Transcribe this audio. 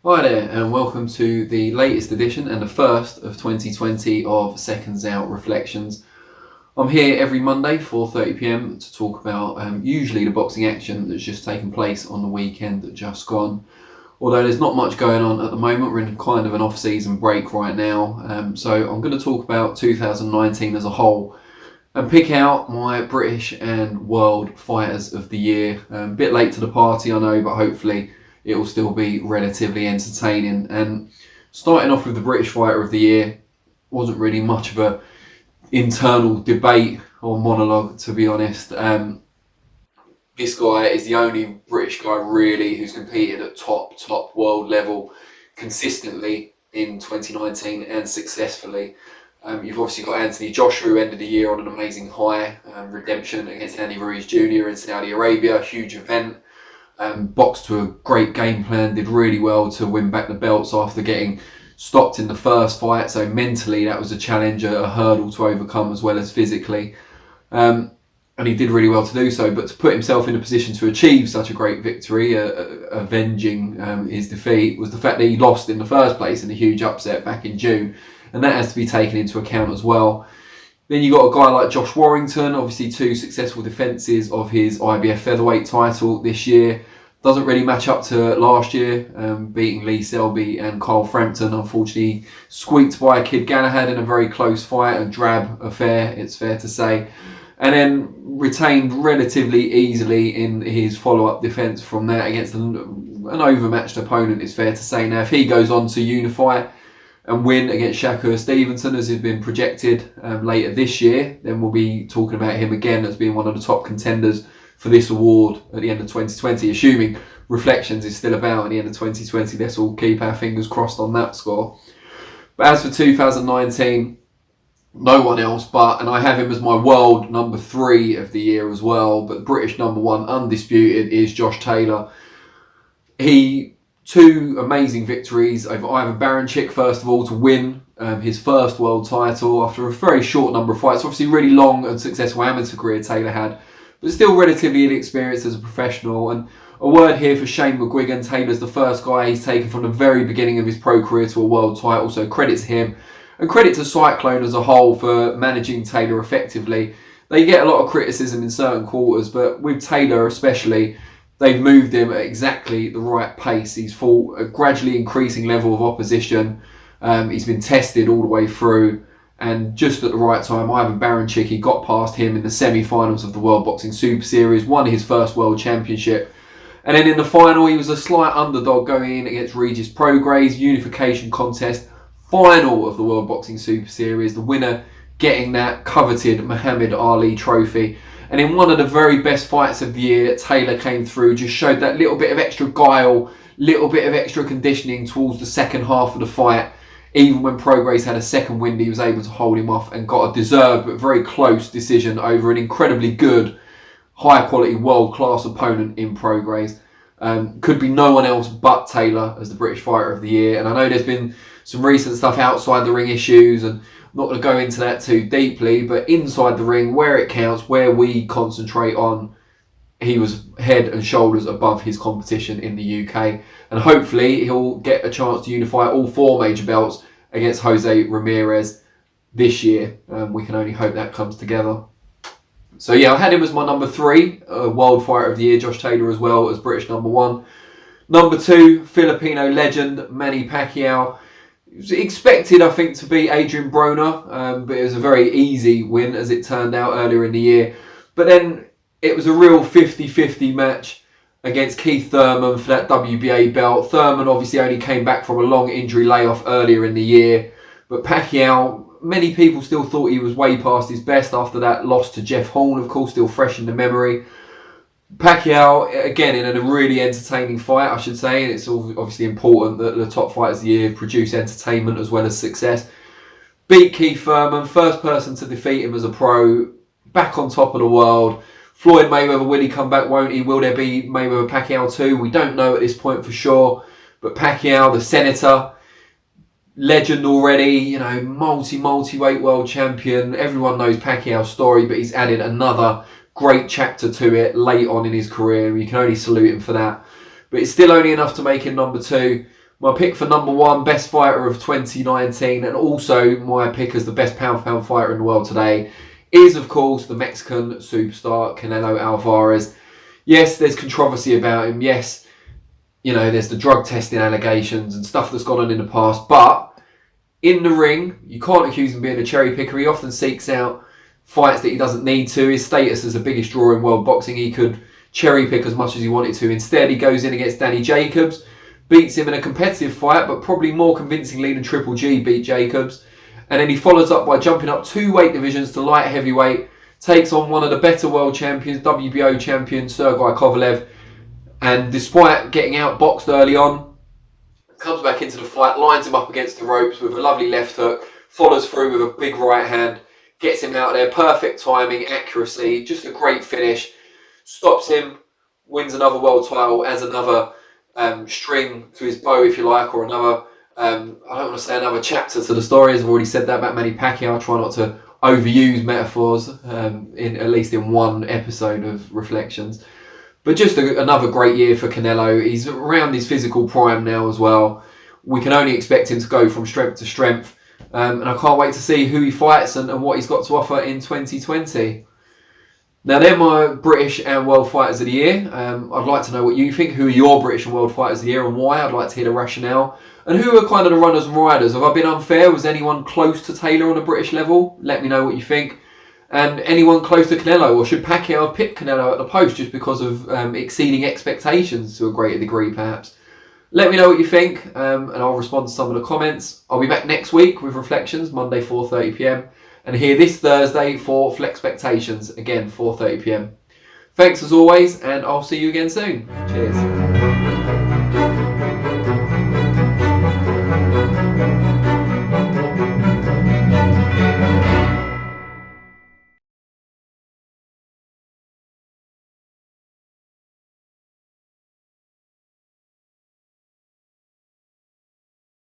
Hi there, and welcome to the latest edition and the first of 2020 of SecondsOut Reflections. I'm here every Monday, 4:30 PM, to talk about usually the boxing action that's just taken place on the weekend that just gone. Although there's not much going on at the moment, we're in kind of an off-season break right now. So I'm going to talk about 2019 as a whole and pick out my British and World Fighters of the Year. A bit late to the party, I know, but hopefully it will still be relatively entertaining. And starting off with the British Fighter of the Year, wasn't really much of a internal debate or monologue, to be honest. This guy is the only British guy really who's competed at top world level consistently in 2019 and successfully. You've obviously got Anthony Joshua, who ended the year on an amazing high, redemption against Andy Ruiz Jr. in Saudi Arabia, huge event. Boxed to a great game plan, did really well to win back the belts after getting stopped in the first fight. So mentally that was a challenge, a hurdle to overcome as well as physically. And he did really well to do so. But to put himself in a position to achieve such a great victory, avenging his defeat, was the fact that he lost in the first place in a huge upset back in June. And that has to be taken into account as well. Then you got a guy like Josh Warrington, obviously two successful defences of his IBF featherweight title this year. Doesn't really match up to last year, beating Lee Selby and Carl Frampton. Unfortunately, squeaked by Kid Galahad in a very close fight, a drab affair, it's fair to say. And then retained relatively easily in his follow-up defence from that against an overmatched opponent, it's fair to say. Now, if he goes on to unify and win against Shakur Stevenson, as has been projected later this year, then we'll be talking about him again as being one of the top contenders for this award at the end of 2020, assuming Reflections is still about at the end of 2020. Let's all keep our fingers crossed on that score. But as for 2019, no one else but, and I have him as my world number 3 of the year as well, but British number 1 undisputed is Josh Taylor. Two amazing victories over Ivan Baranchyk, first of all, to win his first world title after a very short number of fights. Obviously, really long and successful amateur career Taylor had, but still relatively inexperienced as a professional. And a word here for Shane McGuigan. Taylor's the first guy he's taken from the very beginning of his pro career to a world title, so credit to him. And credit to Cyclone as a whole for managing Taylor effectively. They get a lot of criticism in certain quarters, but with Taylor especially, they've moved him at exactly the right pace. He's fought a gradually increasing level of opposition. He's been tested all the way through. And just at the right time, Ivan Baranchyk, he got past him in the semi-finals of the World Boxing Super Series, won his first World Championship. And then in the final, he was a slight underdog going in against Regis Prograis, unification contest, final of the World Boxing Super Series, the winner getting that coveted Muhammad Ali trophy. And in one of the very best fights of the year, Taylor came through, just showed that little bit of extra guile, little bit of extra conditioning towards the second half of the fight. Even when Prograis had a second wind, he was able to hold him off and got a deserved but very close decision over an incredibly good, high-quality, world-class opponent in Prograis. Could be no one else but Taylor as the British Fighter of the Year. And I know there's been some recent stuff outside the ring issues, and I'm not going to go into that too deeply, but inside the ring, where it counts, where we concentrate on, he was head and shoulders above his competition in the UK. And hopefully he'll get a chance to unify all 4 major belts against Jose Ramirez this year. We can only hope that comes together. So yeah, I had him as my number 3, World Fighter of the Year, Josh Taylor, as well as British number 1. Number 2, Filipino legend Manny Pacquiao. It was expected, I think, to be Adrian Broner, but it was a very easy win as it turned out earlier in the year. But then it was a real 50-50 match against Keith Thurman for that WBA belt. Thurman obviously only came back from a long injury layoff earlier in the year, but Pacquiao, many people still thought he was way past his best after that loss to Jeff Horn, of course, still fresh in the memory. Pacquiao, again, in a really entertaining fight, I should say, and it's obviously important that the top fighters of the year produce entertainment as well as success. Beat Keith Thurman, first person to defeat him as a pro, back on top of the world. Floyd Mayweather, will he come back, won't he? Will there be Mayweather-Pacquiao 2? We don't know at this point for sure. But Pacquiao, the Senator, legend already, you know, multi-weight world champion. Everyone knows Pacquiao's story, but he's added another great chapter to it late on in his career. You can only salute him for that. But it's still only enough to make him number 2. My pick for number 1, best fighter of 2019, and also my pick as the best pound-for-pound fighter in the world today, is of course the Mexican superstar Canelo Alvarez. Yes, there's controversy about him. Yes, you know, there's the drug testing allegations and stuff that's gone on in the past. But in the ring, you can't accuse him of being a cherry picker. He often seeks out fights that he doesn't need to. His status as the biggest draw in world boxing, he could cherry pick as much as he wanted to. Instead, he goes in against Danny Jacobs, beats him in a competitive fight, but probably more convincingly than Triple G beat Jacobs. And then he follows up by jumping up 2 weight divisions to light heavyweight, takes on one of the better world champions, WBO champion Sergey Kovalev. And despite getting outboxed early on, comes back into the fight, lines him up against the ropes with a lovely left hook, follows through with a big right hand, gets him out there, perfect timing, accuracy, just a great finish, stops him, wins another world title, adds another string to his bow, if you like, or another, I don't want to say another chapter to the story, as I've already said that about Manny Pacquiao. I try not to overuse metaphors, at least in one episode of Reflections. But just another great year for Canelo. He's around his physical prime now as well. We can only expect him to go from strength to strength. And I can't wait to see who he fights and what he's got to offer in 2020. Now, they're my British and World Fighters of the Year. I'd like to know what you think. Who are your British and World Fighters of the Year and why? I'd like to hear the rationale. And who are kind of the runners and riders? Have I been unfair? Was anyone close to Taylor on a British level? Let me know what you think. And anyone close to Canelo? Or should Pacquiao have picked Canelo at the post just because of exceeding expectations to a greater degree, perhaps? Let me know what you think, and I'll respond to some of the comments. I'll be back next week with Reflections, Monday, 4:30 p.m. And here this Thursday for Flexpectations, again, 4:30 p.m. Thanks as always, and I'll see you again soon. Cheers.